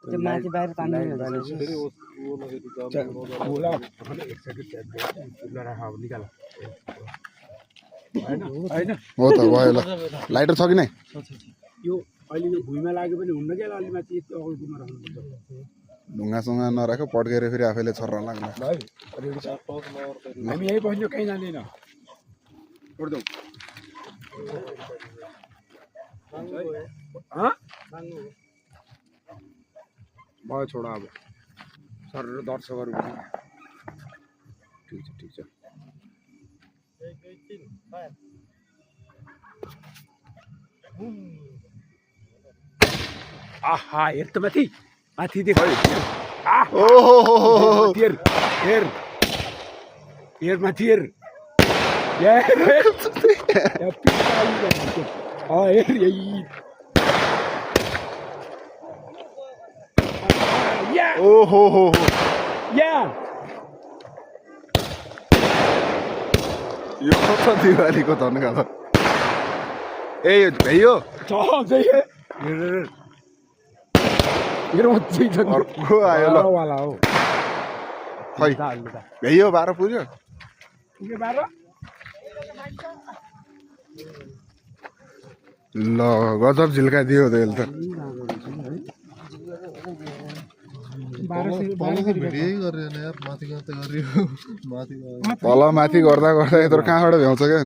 त्यो माथि बाहिर तान्नु हो त भयो ल लाइटर छ कि नै यो अहिले यो भुइँमा लाग्यो भने हुन्न क्या अलि माथि यस्तो अगाडिमा राख्नुपर्छ ढुङ्गासँग नराख्यो पड्केर फेरि आफैले छर्रा लाग्ला हामी यही बस्नु कहीँ जाँदैन भयो छोडा अब सर दर्शकहरू ठिक छ आहा हेर त माथि माथि देखो हेर हेर हेर माथि हेर ओहो हो यो कता दिवालीको धनका त ए भइयो अर्को आयो ल खै भइयो 12 पुग्यो ल गजब झिल्का दियो त यसले त तल माथि गर्दा गर्दा यत्रो कहाँबाट भ्याउँछ क्या